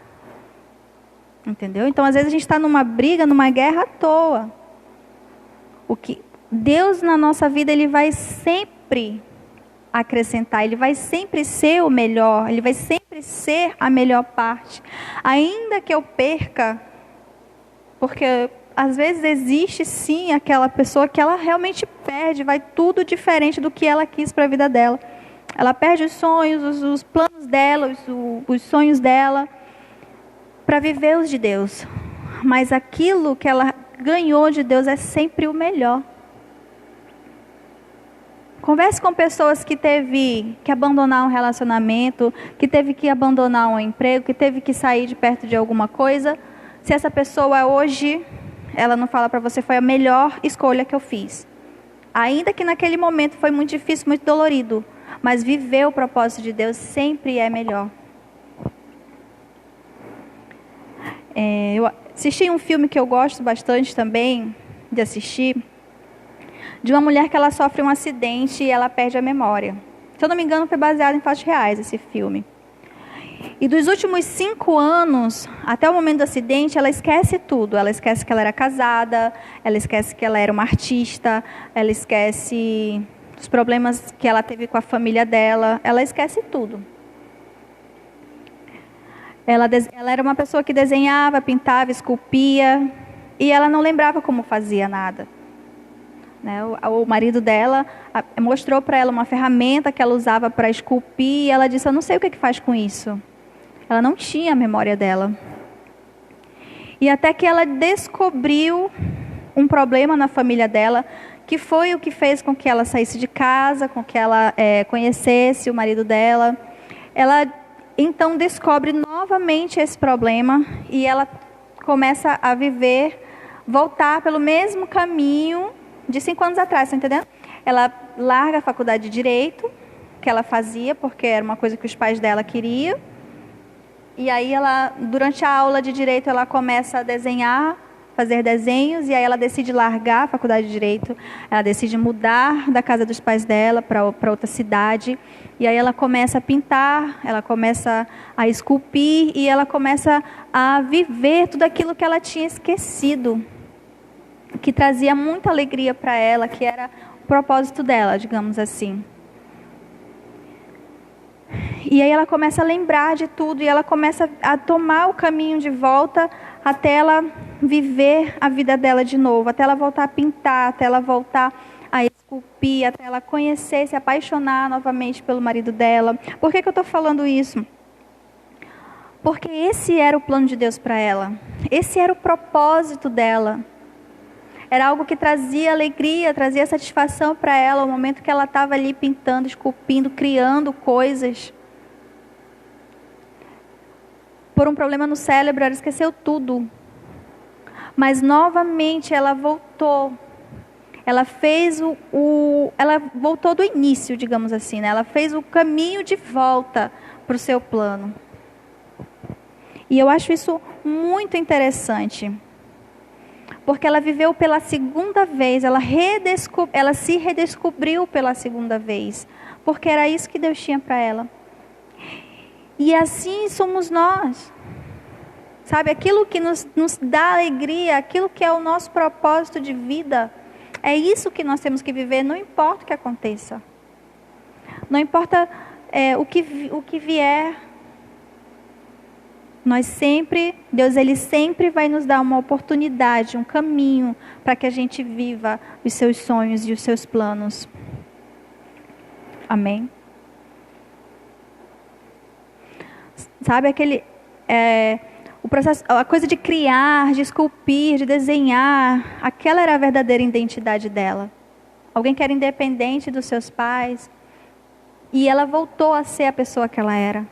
Entendeu? Então, às vezes, a gente está numa briga, numa guerra à toa. Deus, na nossa vida, Ele vai sempre acrescentar. Ele vai sempre ser o melhor. Ele vai sempre ser a melhor parte. Ainda que eu perca, porque às vezes existe sim aquela pessoa que ela realmente perde, vai tudo diferente do que ela quis para a vida dela. Ela perde os sonhos, os planos dela, os sonhos dela, para viver os de Deus. Mas aquilo que ela ganhou de Deus é sempre o melhor. Converse com pessoas que teve que abandonar um relacionamento, que teve que abandonar um emprego, que teve que sair de perto de alguma coisa. Se essa pessoa hoje, ela não fala para você, foi a melhor escolha que eu fiz. Ainda que naquele momento foi muito difícil, muito dolorido. Mas viver o propósito de Deus sempre é melhor. Eu assisti um filme que eu gosto bastante também de assistir, de uma mulher que ela sofre um acidente e ela perde a memória. Se eu não me engano, foi baseado em fatos reais esse filme. E dos últimos 5 anos, até o momento do acidente, ela esquece tudo. Ela esquece que ela era casada, ela esquece que ela era uma artista, ela esquece os problemas que ela teve com a família dela, ela esquece tudo. Ela era uma pessoa que desenhava, pintava, esculpia, e ela não lembrava como fazia nada. O marido dela mostrou para ela uma ferramenta que ela usava para esculpir, e ela disse, eu não sei o que faz com isso. Ela não tinha a memória dela. E até que ela descobriu um problema na família dela, que foi o que fez com que ela saísse de casa, com que ela conhecesse o marido dela. Ela então descobre novamente esse problema e ela começa a voltar pelo mesmo caminho de 5 anos atrás, tá entendendo? Ela larga a faculdade de Direito, que ela fazia, porque era uma coisa que os pais dela queriam. E aí ela, durante a aula de Direito, ela começa a desenhar, fazer desenhos, e aí ela decide largar a faculdade de Direito, ela decide mudar da casa dos pais dela para outra cidade, e aí ela começa a pintar, ela começa a esculpir, e ela começa a viver tudo aquilo que ela tinha esquecido, que trazia muita alegria para ela, que era o propósito dela, digamos assim. E aí ela começa a lembrar de tudo, e ela começa a tomar o caminho de volta até ela viver a vida dela de novo, até ela voltar a pintar, até ela voltar a esculpir, até ela conhecer, se apaixonar novamente pelo marido dela. Por que eu estou falando isso? Porque esse era o plano de Deus para ela, esse era o propósito dela. Era algo que trazia alegria, trazia satisfação para ela, o momento que ela estava ali pintando, esculpindo, criando coisas. Por um problema no cérebro, ela esqueceu tudo. Mas novamente ela voltou. Ela fez ela voltou do início, digamos assim, né? Ela fez o caminho de volta para o seu plano. E eu acho isso muito interessante, porque ela viveu pela segunda vez, ela se redescobriu pela segunda vez, porque era isso que Deus tinha para ela. E assim somos nós. Sabe, aquilo que nos dá alegria, aquilo que é o nosso propósito de vida, é isso que nós temos que viver, não importa o que aconteça. Não importa o que vier. Deus ele sempre vai nos dar uma oportunidade, um caminho para que a gente viva os seus sonhos e os seus planos. Amém? Sabe o processo, a coisa de criar, de esculpir, de desenhar, aquela era a verdadeira identidade dela. Alguém que era independente dos seus pais, e ela voltou a ser a pessoa que ela era.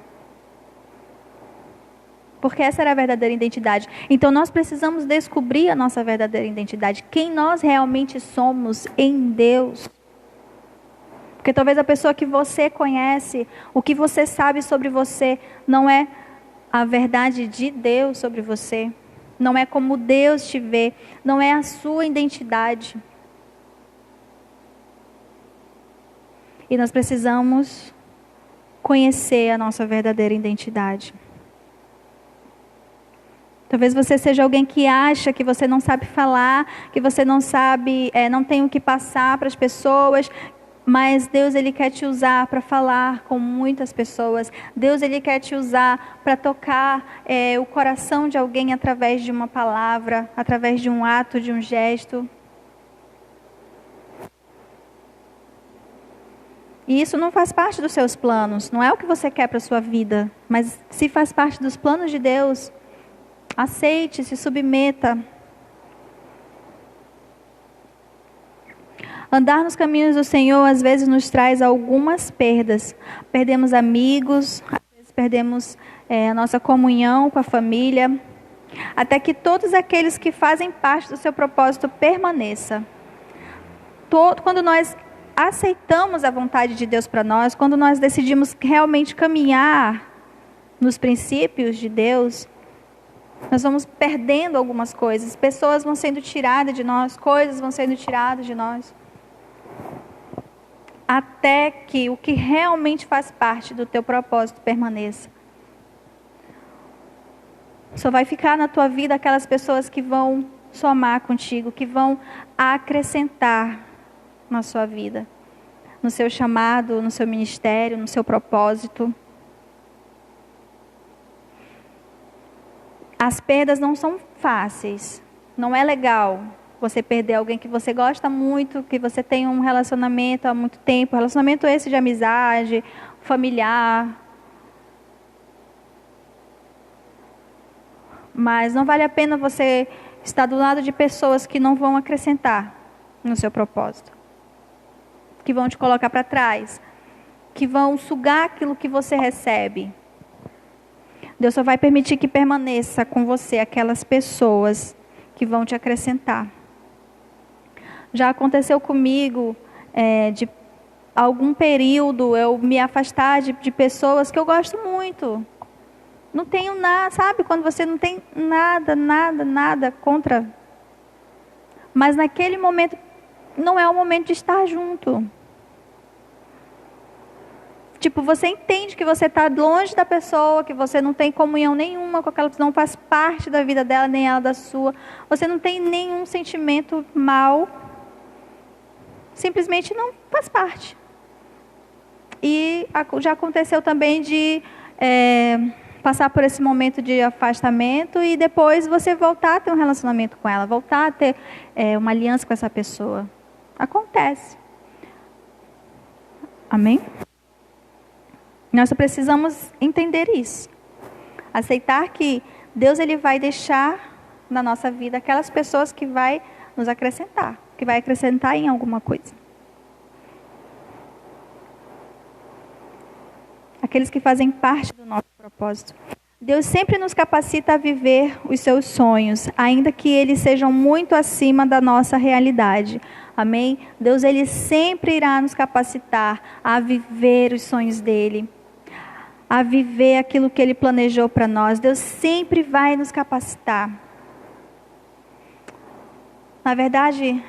Porque essa era a verdadeira identidade. Então nós precisamos descobrir a nossa verdadeira identidade, quem nós realmente somos em Deus. Porque talvez a pessoa que você conhece, o que você sabe sobre você, não é a verdade de Deus sobre você. Não é como Deus te vê. Não é a sua identidade. E nós precisamos conhecer a nossa verdadeira identidade. Talvez você seja alguém que acha que você não sabe falar, que você não sabe, não tem o que passar para as pessoas. Mas Deus ele quer te usar para falar com muitas pessoas. Deus ele quer te usar para tocar o coração de alguém através de uma palavra, através de um ato, de um gesto. E isso não faz parte dos seus planos, não é o que você quer para a sua vida. Mas se faz parte dos planos de Deus, aceite, se submeta. Andar nos caminhos do Senhor às vezes nos traz algumas perdas. Perdemos amigos, às vezes perdemos a nossa comunhão com a família, até que todos aqueles que fazem parte do seu propósito permaneçam. Quando nós aceitamos a vontade de Deus para nós, quando nós decidimos realmente caminhar nos princípios de Deus, nós vamos perdendo algumas coisas. Pessoas vão sendo tiradas de nós, coisas vão sendo tiradas de nós. Até que o que realmente faz parte do teu propósito permaneça. Só vai ficar na tua vida aquelas pessoas que vão somar contigo, que vão acrescentar na sua vida, no seu chamado, no seu ministério, no seu propósito. As perdas não são fáceis, não é legal você perder alguém que você gosta muito, que você tem um relacionamento há muito tempo, relacionamento esse de amizade, familiar. Mas não vale a pena você estar do lado de pessoas que não vão acrescentar no seu propósito, que vão te colocar para trás, que vão sugar aquilo que você recebe. Deus só vai permitir que permaneça com você aquelas pessoas que vão te acrescentar. Já aconteceu comigo, de algum período, eu me afastar de pessoas que eu gosto muito. Não tenho nada, sabe? Quando você não tem nada contra. Mas naquele momento, não é o momento de estar junto. Tipo, você entende que você está longe da pessoa, que você não tem comunhão nenhuma com aquela pessoa, não faz parte da vida dela, nem ela da sua. Você não tem nenhum sentimento mal. Simplesmente não faz parte. E já aconteceu também de passar por esse momento de afastamento e depois você voltar a ter um relacionamento com ela, voltar a ter uma aliança com essa pessoa. Acontece. Amém? Nós só precisamos entender isso. Aceitar que Deus ele vai deixar na nossa vida aquelas pessoas que vai nos acrescentar, que vai acrescentar em alguma coisa. Aqueles que fazem parte do nosso propósito. Deus sempre nos capacita a viver os seus sonhos, ainda que eles sejam muito acima da nossa realidade. Amém? Deus ele sempre irá nos capacitar a viver os sonhos dele. a viver aquilo que Ele planejou para nós. Deus sempre vai nos capacitar. Na verdade,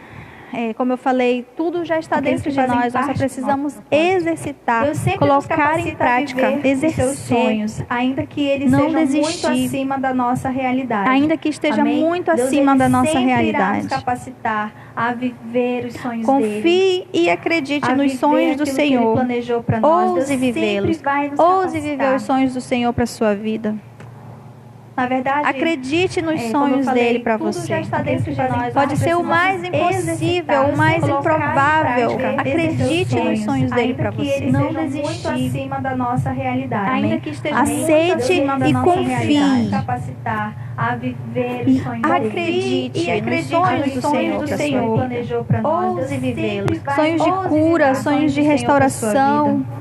como eu falei, tudo já está dentro de nós só precisamos exercitar, colocar em prática, exercer sonhos, ainda que eles não sejam desistir, muito acima da nossa realidade. ainda que esteja Amém? muito Deus, acima ele da nossa sempre irá realidade. nos capacitar a viver os sonhos dele. Confie e acredite A nos viver sonhos do aquilo que Ele Senhor. planejou para nós. Ouse Deus vivê-los. sempre vai nos Ouse capacitar. viver os sonhos do Senhor para a sua vida. Na verdade, Acredite nos como eu sonhos falei, dele para tudo você. já está dentro de nós. Pode ser o mais impossível, o mais improvável. Acredite nos sonhos dele para você. Não desistir acima da nossa realidade. Ainda Amém? que esteja Aceite e confie. Capacitar a viver E os sonhos dele. acredite nos sonhos do Senhor para a sua vida. Planejou para nós. Ouse Deus vivê-los. sempre vai- Sonhos de ouse cura, viver sonhos de do Senhor para a sua restauração. vida.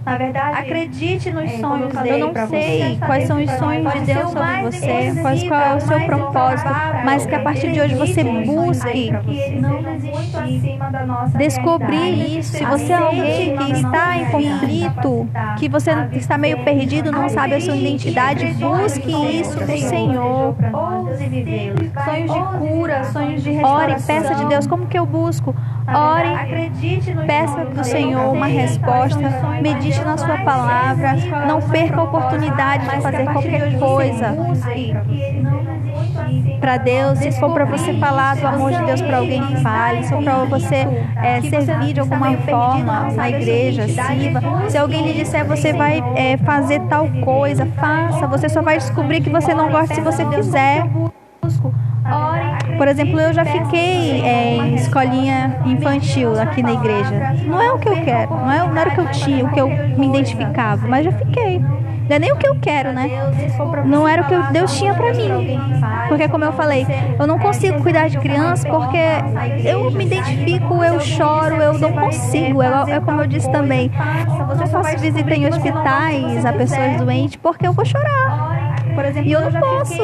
Na verdade, Acredite nos como sonhos eu falei dele. Eu pra não você, sei está quais são os dentro de sonhos nós. de Pode Deus ser o sobre mais você, impossível, qual é o seu mais propósito, improvável. mas que a partir de hoje você busque Não desista acima da nossa descobrir realidade. isso. Se você é alguém que está em conflito, que você está meio perdido, não sabe a sua identidade, busque isso no Senhor. Sonhos de cura, sonhos de restauração. Ore, peça de Deus, como que eu busco? Ore, peça do Senhor uma resposta, medite na sua palavra, não perca a oportunidade de fazer qualquer coisa para Deus. Se for para você falar do amor de Deus para alguém, fale. Se for para você servir de alguma forma na igreja, sirva. Se alguém lhe disser você vai fazer tal coisa, faça. Você só vai descobrir que você não gosta se você fizer. Por exemplo, eu já fiquei em escolinha infantil aqui na igreja. Não é o que eu quero, não era o que eu tinha, o que eu me identificava, mas já fiquei. Não é nem o que eu quero, né? Não era o que Deus tinha pra mim. Porque, como eu falei, eu não consigo cuidar de criança porque eu me identifico, eu choro, eu não consigo. É como eu disse também, eu não faço visita em hospitais a pessoas doentes porque eu vou chorar. Por exemplo, e eu não posso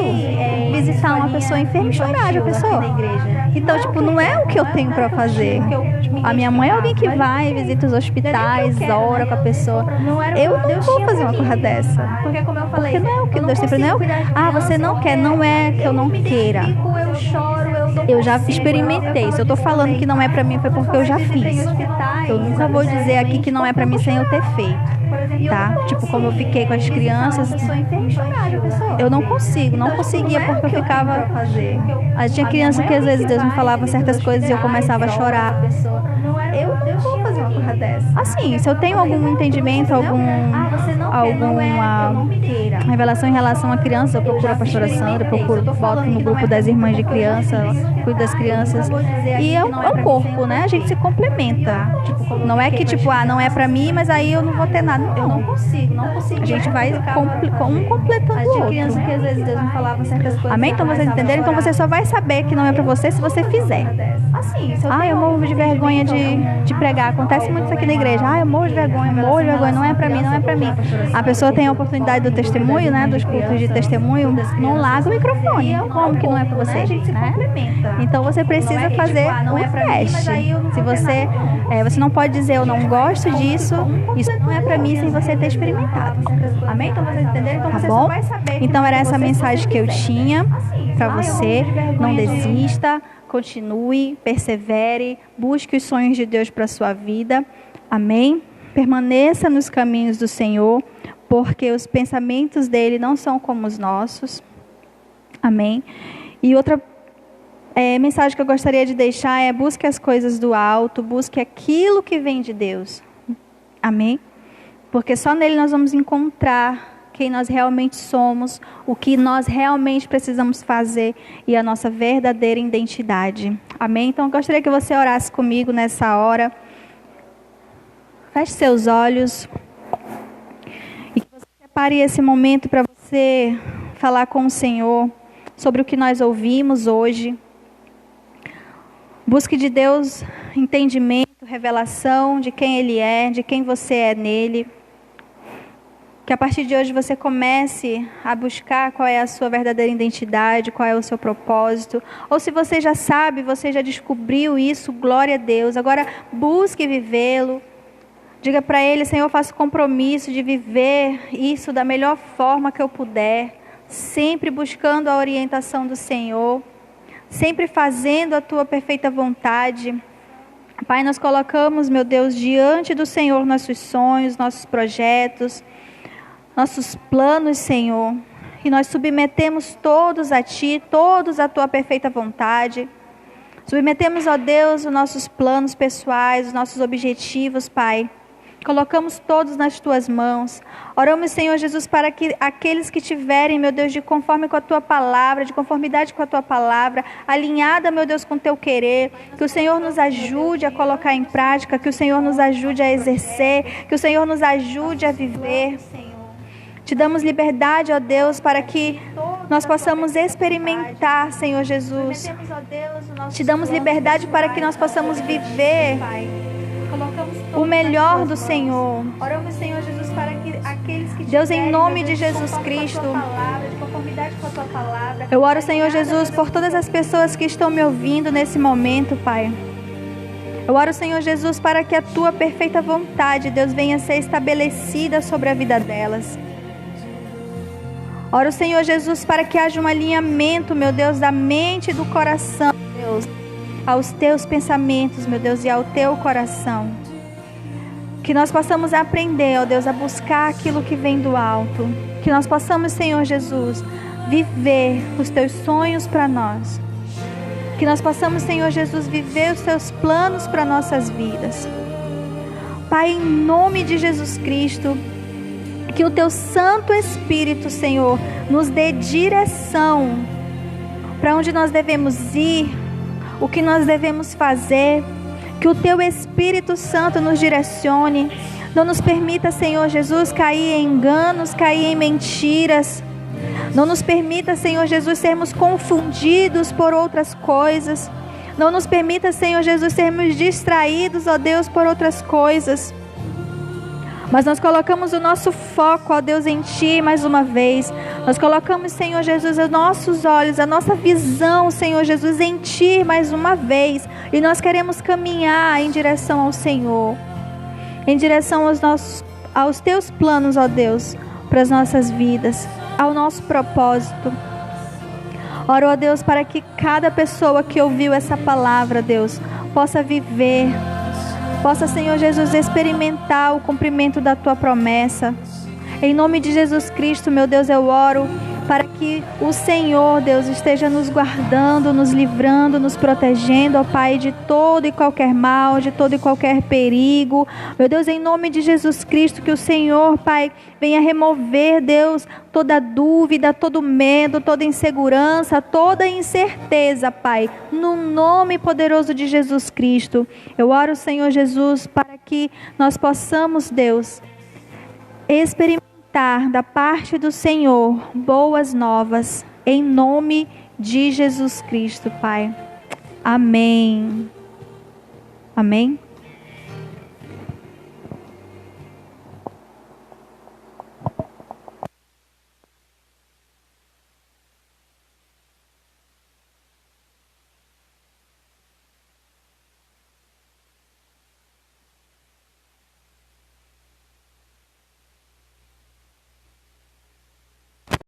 visitar uma pessoa enferma e chorar de pessoa. Então, tipo, não é o que eu tenho pra fazer. A minha mãe é alguém que vai, visita os hospitais, ora com a pessoa. Eu não vou fazer uma coisa dessa. Porque, como eu falei, não é o que Deus tem pra mim. Você não quer, não é que eu não queira. Eu já experimentei. Se eu tô falando que não é pra mim, foi porque eu já fiz. Eu nunca vou dizer aqui que não é pra mim sem eu ter feito. Tá? Tipo, como eu fiquei com as crianças, eu não conseguia porque eu ficava. Tinha criança que às vezes Deus me falava certas coisas e eu começava a chorar. Eu não vou fazer uma coisa dessa. Assim, se eu tenho algum entendimento, alguma revelação em relação a crianças, eu procuro a pastora Sandra, boto no grupo das irmãs de criança, cuido das crianças. E é o corpo, né? A gente se complementa. Não é que tipo, não é pra mim, mas aí eu não vou ter nada. Eu não consigo. A gente vai um completando o outro. Criança que às vezes Deus me falava certas coisas. Amém? Então vocês entenderam? Então você só vai saber que não é pra você se você fizer. Assim, eu morro de vergonha de pregar. Acontece muito isso aqui na igreja. Eu morro de vergonha. Não é pra mim. A pessoa tem a oportunidade do testemunho, né? Dos cultos de testemunho. Não larga o microfone. Como que não é pra você? Né? Então você precisa fazer o teste. Se você não pode dizer eu não gosto disso, isso não é pra mim sem você ter experimentado. Amém? Então vocês entenderam? Então você só vai saber. Então era essa mensagem que eu tinha pra você. Não desista. Continue, persevere, busque os sonhos de Deus para a sua vida. Amém? Permaneça nos caminhos do Senhor, porque os pensamentos dele não são como os nossos. Amém? E outra mensagem que eu gostaria de deixar é: busque as coisas do alto, busque aquilo que vem de Deus. Amém? Porque só nele nós vamos encontrar quem nós realmente somos, o que nós realmente precisamos fazer e a nossa verdadeira identidade. Amém? Então eu gostaria que você orasse comigo nessa hora. Feche seus olhos e que você separe esse momento para você falar com o Senhor sobre o que nós ouvimos hoje. Busque de Deus entendimento, revelação de quem Ele é, de quem você é nele. Que a partir de hoje você comece a buscar qual é a sua verdadeira identidade, qual é o seu propósito. Ou se você já sabe, você já descobriu isso, glória a Deus. Agora busque vivê-lo Diga para Ele: Senhor, eu faço compromisso de viver isso da melhor forma que eu puder, sempre buscando a orientação do Senhor, sempre fazendo a Tua perfeita vontade. Pai, nós colocamos, meu Deus, diante do Senhor nossos sonhos, nossos projetos, nossos planos, Senhor. E nós submetemos todos a Ti, todos à Tua perfeita vontade. Submetemos, ó Deus, os nossos planos pessoais, os nossos objetivos, Pai. Colocamos todos nas Tuas mãos. Oramos, Senhor Jesus, para que aqueles que tiverem, meu Deus, de conforme com a Tua palavra, de conformidade com a Tua palavra, alinhada, meu Deus, com o Teu querer, que o Senhor nos ajude a colocar em prática, que o Senhor nos ajude a exercer, que o Senhor nos ajude a viver. Te damos liberdade, ó Deus, para que nós possamos experimentar, Senhor Jesus. Te damos liberdade para que nós possamos viver o melhor do Senhor. Oramos, Senhor Jesus, para que aqueles que Deus, em nome de Jesus Cristo, de conformidade com a Tua palavra, eu oro, Senhor Jesus, por todas as pessoas que estão me ouvindo nesse momento, Pai. Eu oro, Senhor Jesus, para que a Tua perfeita vontade, Deus, venha ser estabelecida sobre a vida delas. Oro, Senhor Jesus, para que haja um alinhamento, meu Deus, da mente e do coração, Deus, aos Teus pensamentos, meu Deus, e ao Teu coração. Que nós possamos aprender, ó Deus, a buscar aquilo que vem do alto. Que nós possamos, Senhor Jesus, viver os Teus sonhos para nós. Que nós possamos, Senhor Jesus, viver os Teus planos para nossas vidas. Pai, em nome de Jesus Cristo, que o Teu Santo Espírito, Senhor, nos dê direção para onde nós devemos ir, o que nós devemos fazer. Que o Teu Espírito Santo nos direcione. Não nos permita, Senhor Jesus, cair em enganos, cair em mentiras. Não nos permita, Senhor Jesus, sermos confundidos por outras coisas. Não nos permita, Senhor Jesus, sermos distraídos, ó Deus, por outras coisas. Mas nós colocamos o nosso foco, ó Deus, em Ti mais uma vez. Nós colocamos, Senhor Jesus, os nossos olhos, a nossa visão, Senhor Jesus, em Ti mais uma vez. E nós queremos caminhar em direção ao Senhor, em direção aos Teus planos, ó Deus, para as nossas vidas, ao nosso propósito. Oro, ó Deus, para que cada pessoa que ouviu essa palavra, Deus, possa viver, possa, Senhor Jesus, experimentar o cumprimento da Tua promessa. Em nome de Jesus Cristo, meu Deus, eu oro para que o Senhor, Deus, esteja nos guardando, nos livrando, nos protegendo, ó Pai, de todo e qualquer mal, de todo e qualquer perigo. Meu Deus, em nome de Jesus Cristo, que o Senhor, Pai, venha remover, Deus, toda dúvida, todo medo, toda insegurança, toda incerteza, Pai, no nome poderoso de Jesus Cristo. Eu oro, Senhor Jesus, para que nós possamos, Deus, experimentar da parte do Senhor boas novas, em nome de Jesus Cristo, Pai. Amém. Amém.